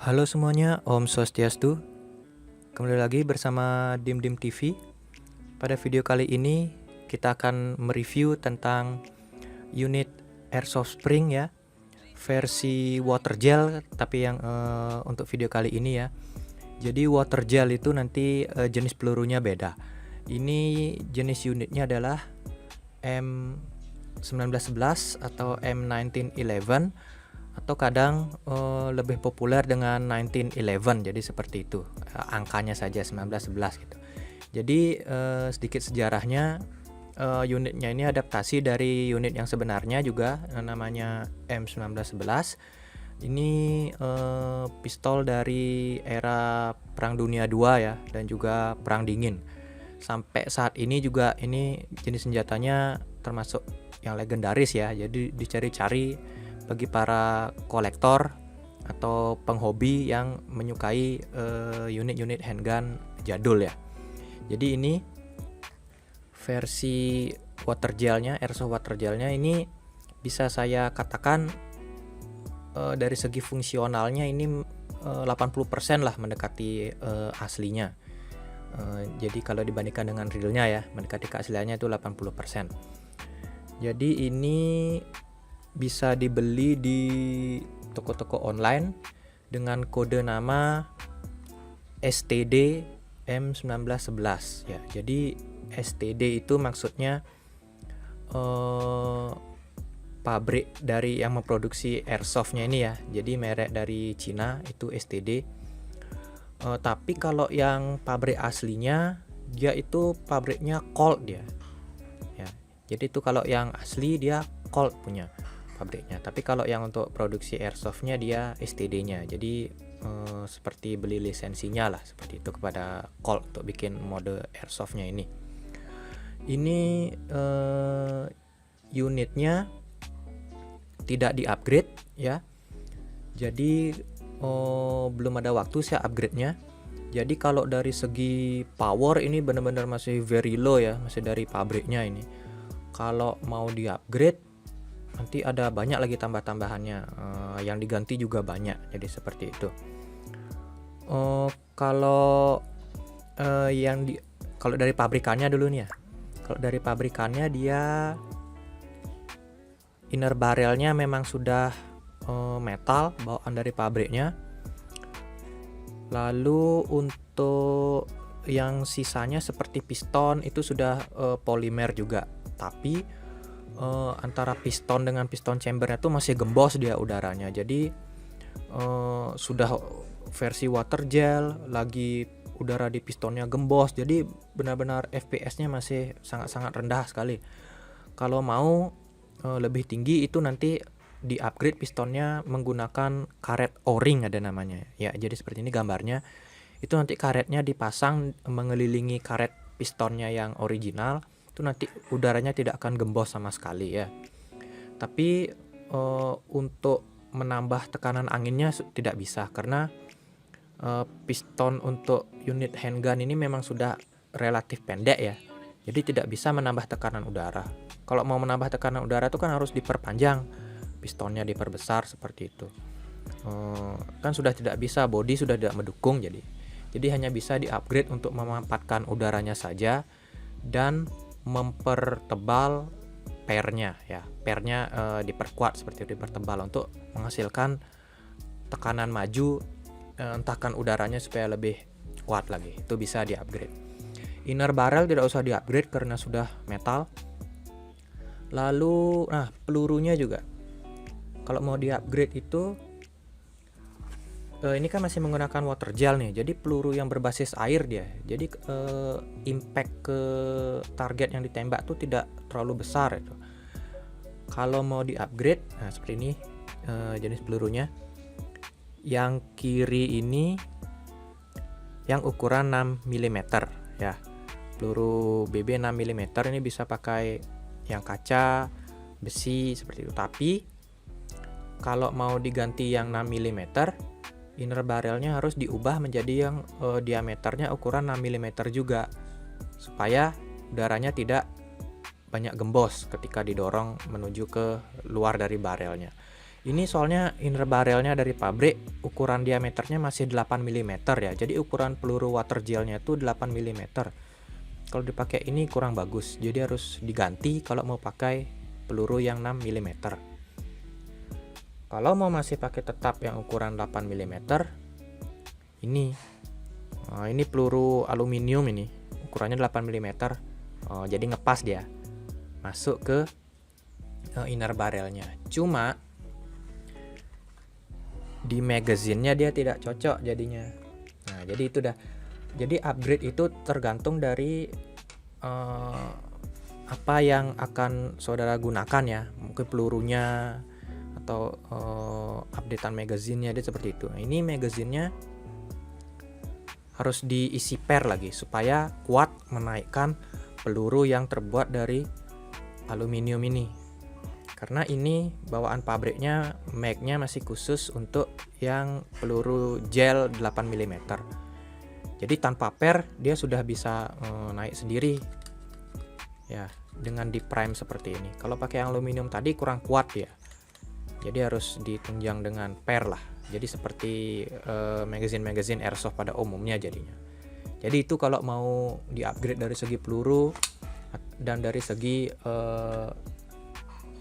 Halo semuanya, Om Swastiastu. Kembali lagi bersama Dim Dim TV. Pada video kali ini kita akan mereview tentang unit Airsoft Spring ya, versi water gel, tapi yang untuk video kali ini ya. Jadi water gel itu nanti jenis pelurunya beda. Ini jenis unitnya adalah M1911 atau M1911, atau kadang lebih populer dengan 1911, jadi seperti itu, angkanya saja 1911 gitu. Jadi sedikit sejarahnya, unitnya ini adaptasi dari unit yang sebenarnya juga, namanya M1911. Ini pistol dari era Perang Dunia II ya, dan juga Perang Dingin. Sampai saat ini juga ini jenis senjatanya termasuk yang legendaris ya, jadi dicari-cari bagi para kolektor atau penghobi yang menyukai unit-unit handgun jadul ya. Jadi ini versi water gelnya, airsoft water gelnya ini bisa saya katakan dari segi fungsionalnya ini 80% lah mendekati aslinya. Jadi kalau dibandingkan dengan realnya ya, mendekati keasliannya itu 80%. Jadi ini bisa dibeli di toko-toko online dengan kode nama STD M1911 ya. Jadi STD itu maksudnya pabrik dari yang memproduksi airsoftnya ini ya. Jadi merek dari Cina itu STD. Tapi kalau yang pabrik aslinya dia itu pabriknya Colt dia. Ya. Jadi itu kalau yang asli dia Colt punya pabriknya, tapi kalau yang untuk produksi airsoftnya dia STD-nya. Jadi seperti beli lisensinya lah, seperti itu kepada Colt untuk bikin mode airsoftnya ini. Ini unitnya tidak di-upgrade ya. Jadi belum ada waktu saya upgrade-nya. Jadi kalau dari segi power ini benar-benar masih very low ya, masih dari pabriknya ini. Kalau mau di-upgrade nanti ada banyak lagi tambah-tambahannya, yang diganti juga banyak, jadi seperti itu. Kalau kalau dari pabrikannya dulu nih ya, kalau dari pabrikannya dia inner barrelnya memang sudah metal bawaan dari pabriknya. Lalu untuk yang sisanya seperti piston itu sudah polimer juga, tapi antara piston dengan piston chambernya tuh masih gembos dia udaranya. Jadi sudah versi water gel lagi udara di pistonnya gembos, jadi benar-benar FPS-nya masih sangat-sangat rendah sekali. Kalau mau lebih tinggi itu nanti di upgrade pistonnya menggunakan karet O-ring ada namanya ya. Jadi seperti ini gambarnya, itu nanti karetnya dipasang mengelilingi karet pistonnya yang original, itu nanti udaranya tidak akan gembos sama sekali ya. Tapi untuk menambah tekanan anginnya tidak bisa, karena piston untuk unit handgun ini memang sudah relatif pendek ya, jadi tidak bisa menambah tekanan udara. Kalau mau menambah tekanan udara itu kan harus diperpanjang, pistonnya diperbesar seperti itu. Kan sudah tidak bisa, body sudah tidak mendukung, jadi hanya bisa di-upgrade untuk memanfaatkan udaranya saja dan mempertebal pernya ya. Pernya diperkuat seperti itu, dipertebal untuk menghasilkan tekanan maju, entahkan udaranya supaya lebih kuat lagi. Itu bisa di-upgrade. Inner barrel tidak usah di-upgrade karena sudah metal. Lalu pelurunya juga kalau mau di-upgrade itu ini kan masih menggunakan water gel nih, jadi peluru yang berbasis air dia. Jadi impact ke target yang ditembak tuh tidak terlalu besar itu. Kalau mau di-upgrade, seperti ini jenis pelurunya. Yang kiri ini yang ukuran 6 mm ya. Peluru BB 6 mm ini bisa pakai yang kaca, besi seperti itu. Tapi kalau mau diganti yang 6 mm, inner barrelnya harus diubah menjadi yang diameternya ukuran 6 mm juga, supaya udaranya tidak banyak gembos ketika didorong menuju ke luar dari barrelnya. Ini soalnya inner barrelnya dari pabrik ukuran diameternya masih 8 mm ya. Jadi ukuran peluru water gelnya itu 8 mm. Kalau dipakai ini kurang bagus. Jadi harus diganti kalau mau pakai peluru yang 6 mm. Kalau mau masih pakai tetap yang ukuran 8 mm, ini ini peluru aluminium, ini ukurannya 8 mm. Jadi ngepas dia masuk ke inner barrelnya. Cuma di magazinnya dia tidak cocok jadinya. Nah, jadi itu dah. Jadi upgrade itu tergantung dari apa yang akan saudara gunakan ya. Mungkin pelurunya atau updatean magazinnya, dia seperti itu. Nah, ini magazinnya harus diisi per lagi supaya kuat menaikkan peluru yang terbuat dari aluminium ini. Karena ini bawaan pabriknya, mag-nya masih khusus untuk yang peluru gel 8 mm. Jadi tanpa per dia sudah bisa naik sendiri. Ya, dengan di prime seperti ini. Kalau pakai aluminium tadi kurang kuat ya. Jadi harus ditunjang dengan per lah. Jadi seperti magazine airsoft pada umumnya jadinya. Jadi itu kalau mau di-upgrade dari segi peluru dan dari segi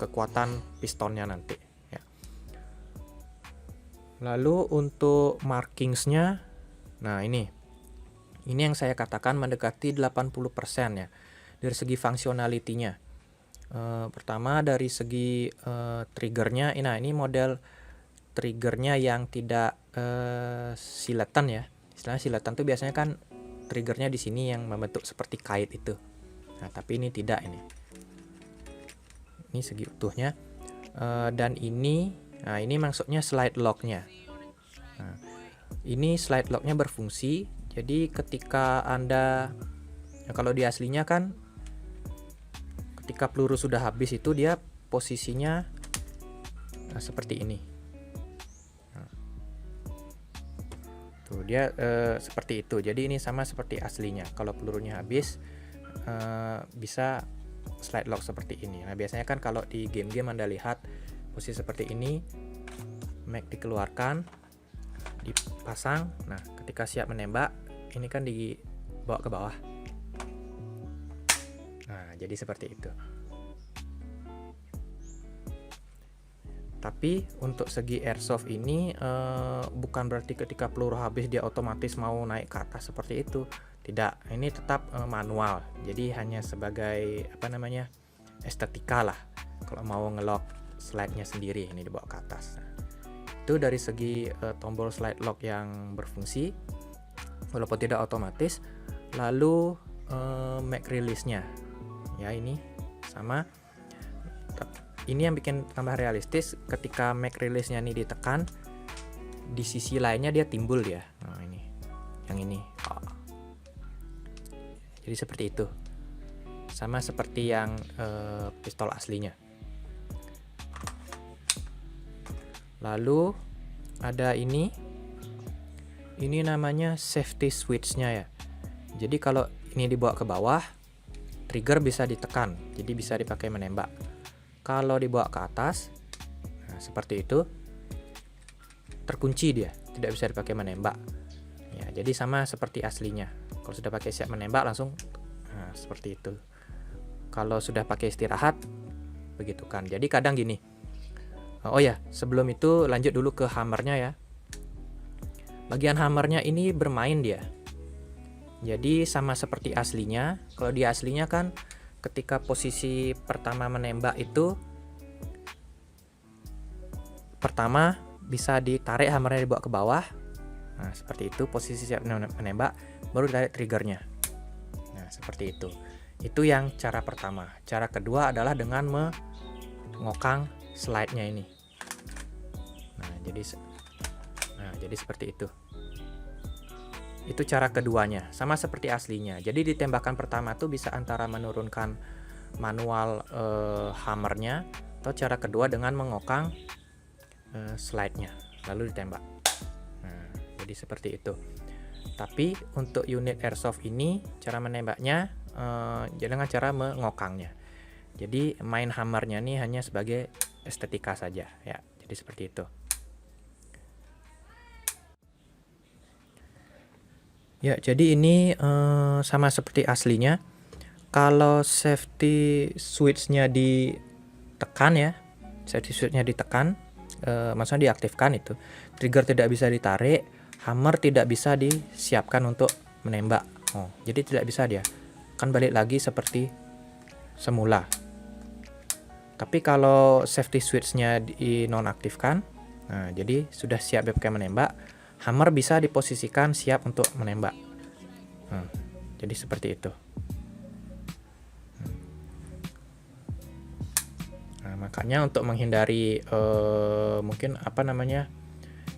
kekuatan pistonnya nanti ya. Lalu untuk markingsnya, nah ini yang saya katakan mendekati 80% ya dari segi functionality-nya. Pertama dari segi triggernya, nah ini model triggernya yang tidak siletan ya. Istilahnya siletan tuh biasanya kan triggernya di sini yang membentuk seperti kait itu. Nah tapi ini tidak, ini segi utuhnya. Dan ini, nah ini maksudnya slide locknya. Nah, ini slide locknya berfungsi. Jadi ketika Anda, ya kalau di aslinya kan ketika peluru sudah habis itu dia posisinya seperti ini. Nah, tuh dia seperti itu. Jadi ini sama seperti aslinya. Kalau pelurunya habis bisa slide lock seperti ini. Nah biasanya kan kalau di game-game Anda lihat posisi seperti ini, mag dikeluarkan, dipasang. Nah ketika siap menembak, ini kan dibawa ke bawah. Nah jadi seperti itu. Tapi untuk segi airsoft ini bukan berarti ketika peluru habis dia otomatis mau naik ke atas seperti itu. Tidak, ini tetap manual. Jadi hanya sebagai estetika lah. Kalau mau ngelock slide-nya sendiri, ini dibawa ke atas. Nah, itu dari segi tombol slide lock yang berfungsi, walaupun tidak otomatis. Lalu mag release-nya, ya ini sama. Ini yang bikin tambah realistis. Ketika mag release-nya ini ditekan, di sisi lainnya dia timbul dia. Nah ini, yang ini. Jadi seperti itu, sama seperti yang pistol aslinya. Lalu ada ini namanya safety switch-nya ya. Jadi kalau ini dibawa ke bawah, trigger bisa ditekan, jadi bisa dipakai menembak. Kalau dibawa ke atas, nah seperti itu, terkunci dia, tidak bisa dipakai menembak. Ya, jadi sama seperti aslinya. Kalau sudah pakai siap menembak langsung, nah seperti itu. Kalau sudah pakai istirahat, begitu kan. Jadi kadang gini. Oh ya, sebelum itu lanjut dulu ke hammernya ya. Bagian hammernya ini bermain dia. Jadi sama seperti aslinya. Kalau di aslinya kan ketika posisi pertama menembak itu, pertama bisa ditarik hammernya dibawa ke bawah. Nah seperti itu posisi siap menembak, baru ditarik triggernya. Nah seperti itu. Itu yang cara pertama. Cara kedua adalah dengan mengokang slide-nya ini. Nah jadi seperti itu. Itu cara keduanya, sama seperti aslinya. Jadi di tembakan pertama tuh bisa antara menurunkan manual hammernya, atau cara kedua dengan mengokang slide-nya lalu ditembak. Nah jadi seperti itu. Tapi untuk unit airsoft ini cara menembaknya dengan cara mengokangnya. Jadi main hammernya ini hanya sebagai estetika saja ya. Jadi seperti itu. Ya, jadi ini sama seperti aslinya. Kalau safety switch-nya ditekan ya, safety switch-nya ditekan, maksudnya diaktifkan itu, trigger tidak bisa ditarik, hammer tidak bisa disiapkan untuk menembak. Jadi tidak bisa dia. Kan balik lagi seperti semula. Tapi kalau safety switch-nya dinonaktifkan, nah jadi sudah siap BPK menembak, hammer bisa diposisikan siap untuk menembak. Jadi seperti itu. Nah, makanya untuk menghindari mungkin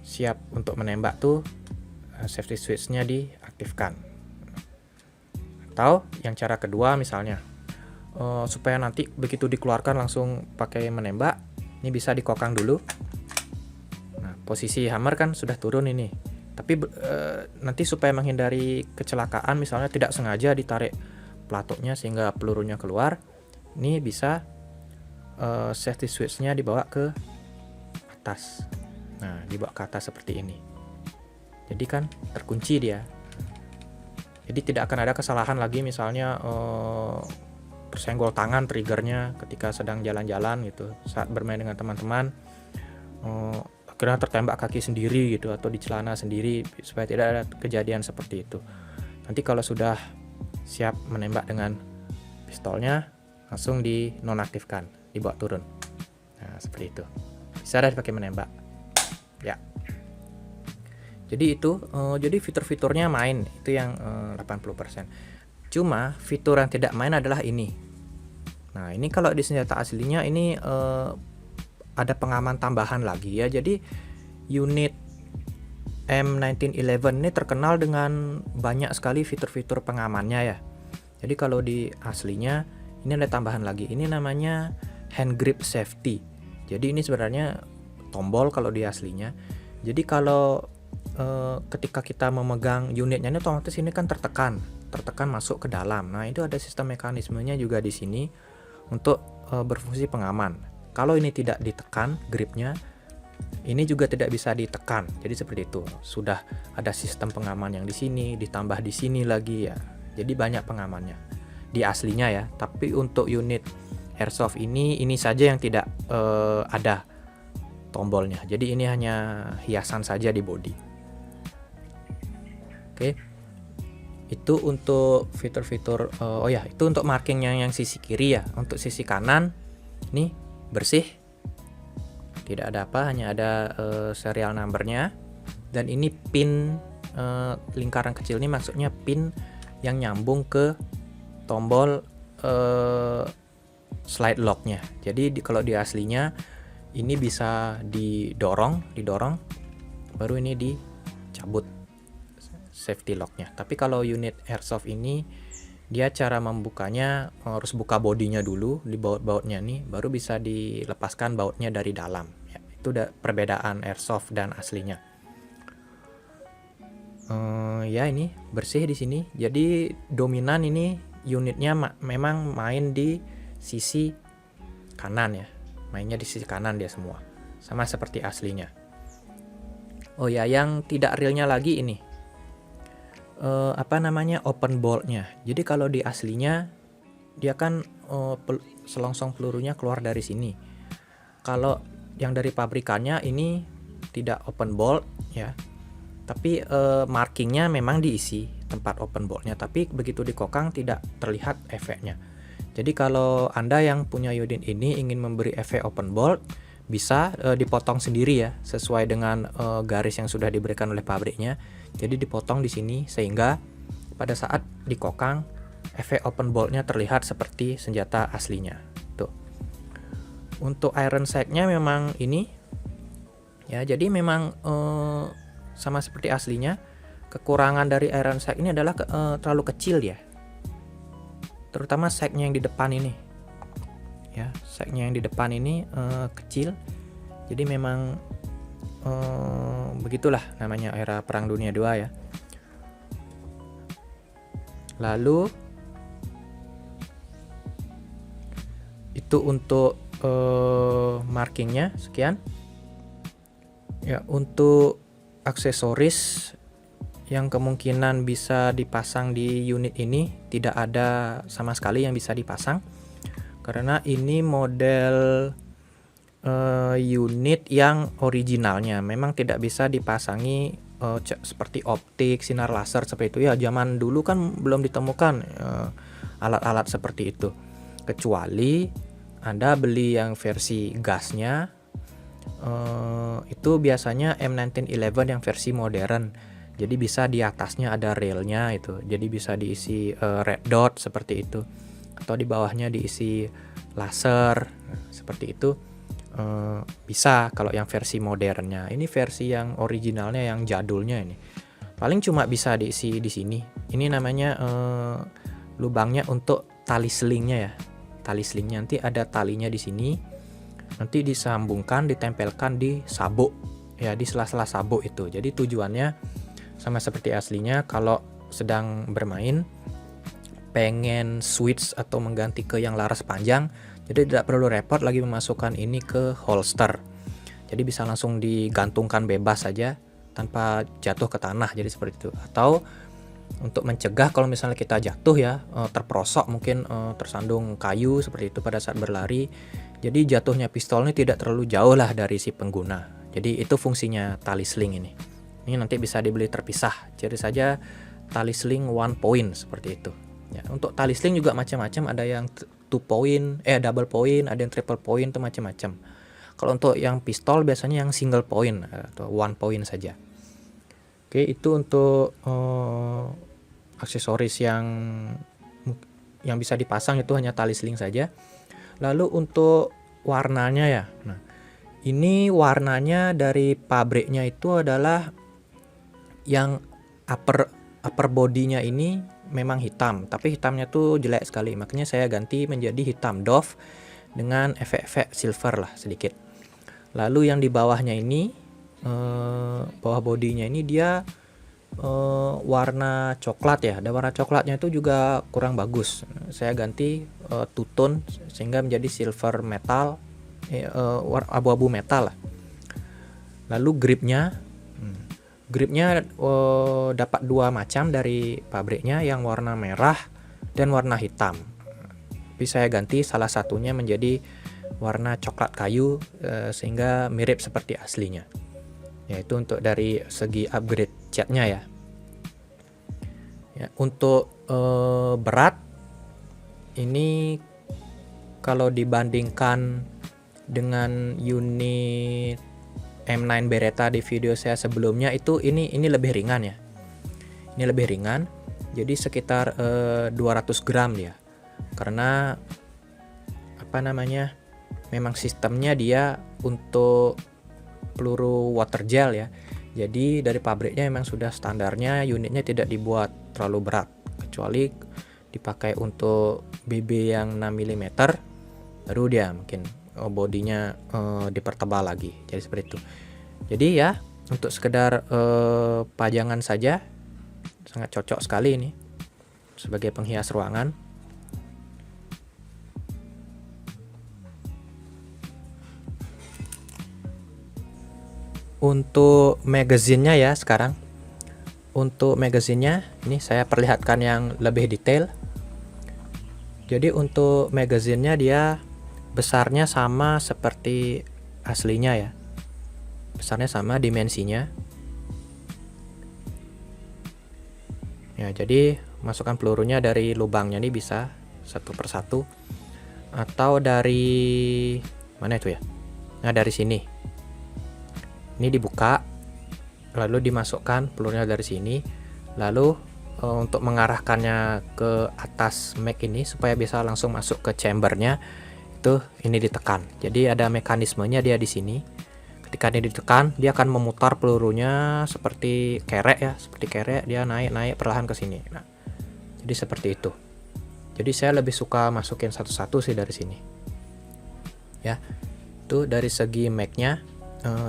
siap untuk menembak tuh safety switch-nya diaktifkan. Atau yang cara kedua misalnya supaya nanti begitu dikeluarkan langsung pakai menembak, ini bisa dikokang dulu. Nah, posisi hammer kan sudah turun ini. Tapi nanti supaya menghindari kecelakaan, misalnya tidak sengaja ditarik pelatuknya sehingga pelurunya keluar, ini bisa safety switch-nya dibawa ke atas. Nah, dibawa ke atas seperti ini. Jadi kan terkunci dia. Jadi tidak akan ada kesalahan lagi, misalnya tersenggol tangan triggernya ketika sedang jalan-jalan gitu, saat bermain dengan teman-teman. Akhirnya tertembak kaki sendiri gitu, atau di celana sendiri, supaya tidak ada kejadian seperti itu. Nanti kalau sudah siap menembak dengan pistolnya, langsung dinonaktifkan, dibawa turun. Nah, seperti itu. Bisa dah dipakai menembak. Ya. Jadi itu, jadi fitur-fiturnya main, itu yang 80%. Cuma fitur yang tidak main adalah ini. Nah, ini kalau di senjata aslinya ini ada pengaman tambahan lagi ya. Jadi unit M1911 ini terkenal dengan banyak sekali fitur-fitur pengamannya ya. Jadi kalau di aslinya ini ada tambahan lagi. Ini namanya hand grip safety. Jadi ini sebenarnya tombol kalau di aslinya. Jadi kalau ketika kita memegang unitnya ini otomatis ini kan tertekan masuk ke dalam. Nah, itu ada sistem mekanismenya juga di sini untuk berfungsi pengaman. Kalau ini tidak ditekan gripnya, ini juga tidak bisa ditekan. Jadi seperti itu. Sudah ada sistem pengaman yang di sini, ditambah di sini lagi ya. Jadi banyak pengamannya di aslinya ya. Tapi untuk unit airsoft ini saja yang tidak ada tombolnya. Jadi ini hanya hiasan saja di body. Oke. Itu untuk fitur-fitur. Itu untuk markingnya yang sisi kiri ya. Untuk sisi kanan ini bersih, tidak ada apa, hanya ada serial numbernya. Dan ini pin lingkaran kecil ini maksudnya pin yang nyambung ke tombol slide locknya. Jadi kalau di aslinya ini bisa didorong baru ini dicabut safety locknya. Tapi kalau unit airsoft ini dia cara membukanya harus buka bodinya dulu di baut-bautnya nih, baru bisa dilepaskan bautnya dari dalam. Ya, itu udah perbedaan airsoft dan aslinya. Ya ini bersih di sini. Jadi dominan ini unitnya memang main di sisi kanan ya, mainnya di sisi kanan dia semua, sama seperti aslinya. Oh ya, yang tidak realnya lagi ini. Open bolt-nya. Jadi kalau di aslinya dia kan selongsong pelurunya keluar dari sini. Kalau yang dari pabrikannya ini tidak open bolt ya. Tapi markingnya memang diisi tempat open bolt-nya, tapi begitu dikokang tidak terlihat efeknya. Jadi kalau Anda yang punya unit ini ingin memberi efek open bolt, bisa dipotong sendiri ya, sesuai dengan garis yang sudah diberikan oleh pabriknya. Jadi dipotong di sini sehingga pada saat dikokang efek open bolt-nya terlihat seperti senjata aslinya. Tuh. Untuk iron sight-nya memang ini ya, jadi memang sama seperti aslinya. Kekurangan dari iron sight ini adalah terlalu kecil ya. Terutama sight-nya yang di depan ini. Ya, sight-nya yang di depan ini kecil. Jadi memang begitulah namanya era Perang Dunia II ya. Lalu itu untuk markingnya sekian. Ya, untuk aksesoris yang kemungkinan bisa dipasang di unit ini tidak ada sama sekali yang bisa dipasang, karena ini model unit yang originalnya memang tidak bisa dipasangi seperti optik, sinar laser seperti itu ya. Zaman dulu kan belum ditemukan alat-alat seperti itu, kecuali Anda beli yang versi gasnya. Itu biasanya M1911 yang versi modern, jadi bisa di atasnya ada railnya itu, jadi bisa diisi red dot seperti itu, atau di bawahnya diisi laser seperti itu. Bisa kalau yang versi modernnya. Ini versi yang originalnya, yang jadulnya ini paling cuma bisa diisi di sini. Ini namanya lubangnya untuk tali selingnya ya, tali selingnya nanti ada talinya di sini, nanti disambungkan, ditempelkan di sabuk ya, di sela-sela sabuk itu. Jadi tujuannya sama seperti aslinya, kalau sedang bermain pengen switch atau mengganti ke yang laras panjang, jadi tidak perlu repot lagi memasukkan ini ke holster, jadi bisa langsung digantungkan bebas saja tanpa jatuh ke tanah, jadi seperti itu. Atau untuk mencegah kalau misalnya kita jatuh ya, terperosok mungkin tersandung kayu seperti itu pada saat berlari, jadi jatuhnya pistol ini tidak terlalu jauh lah dari si pengguna. Jadi itu fungsinya tali sling ini. Ini nanti bisa dibeli terpisah, cari saja tali sling 1 point seperti itu ya. Untuk tali sling juga macam-macam, ada yang 2 point, double point, ada yang triple point, itu macam-macam. Kalau untuk yang pistol biasanya yang single point atau 1 point saja. Oke, itu untuk aksesoris yang bisa dipasang itu hanya tali sling saja. Lalu untuk warnanya ya, nah ini warnanya dari pabriknya itu adalah yang upper bodinya ini memang hitam, tapi hitamnya tuh jelek sekali, makanya saya ganti menjadi hitam doff dengan efek-efek silver lah sedikit. Lalu yang di bawahnya ini, bawah bodinya ini dia warna coklat ya, ada warna coklatnya itu juga kurang bagus, saya ganti two tone sehingga menjadi silver metal, abu-abu metal lah. Lalu gripnya dapat 2 macam dari pabriknya, yang warna merah dan warna hitam. Tapi saya ganti salah satunya menjadi warna coklat kayu sehingga mirip seperti aslinya. Yaitu untuk dari segi upgrade catnya ya. Untuk berat ini kalau dibandingkan dengan unit M9 Beretta di video saya sebelumnya itu ini lebih ringan ya. Ini lebih ringan. Jadi sekitar 200 gram dia. Karena memang sistemnya dia untuk peluru water gel ya. Jadi dari pabriknya memang sudah standarnya unitnya tidak dibuat terlalu berat, kecuali dipakai untuk BB yang 6 mm baru dia mungkin bodinya dipertebal lagi, jadi seperti itu. Jadi ya untuk sekedar pajangan saja sangat cocok sekali ini sebagai penghias ruangan. Untuk magazinnya ya, sekarang untuk magazinnya ini saya perlihatkan yang lebih detail. Jadi untuk magazinnya dia besarnya sama seperti aslinya ya, besarnya sama dimensinya ya. Jadi masukkan pelurunya dari lubangnya ini bisa satu persatu, atau dari mana itu ya, nah dari sini ini dibuka lalu dimasukkan pelurunya dari sini, lalu untuk mengarahkannya ke atas mag ini supaya bisa langsung masuk ke chambernya itu ini ditekan. Jadi ada mekanismenya dia di sini. Ketika ini ditekan, dia akan memutar pelurunya seperti kerek ya, seperti kerek, dia naik perlahan ke sini. Nah, jadi seperti itu. Jadi saya lebih suka masukin satu-satu sih dari sini. Ya, itu dari segi mag-nya,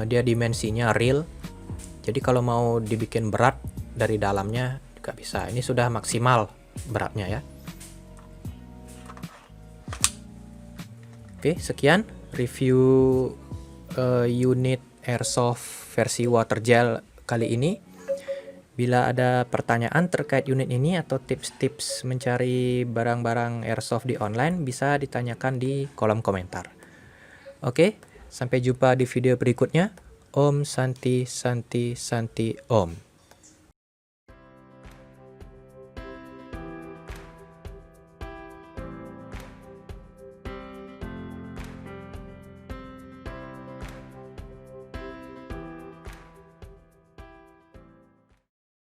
dia dimensinya real. Jadi kalau mau dibikin berat dari dalamnya juga bisa. Ini sudah maksimal beratnya ya. Oke, sekian review unit airsoft versi water gel kali ini. Bila ada pertanyaan terkait unit ini atau tips-tips mencari barang-barang airsoft di online, bisa ditanyakan di kolom komentar. Oke, sampai jumpa di video berikutnya. Om Santi Santi Santi Om.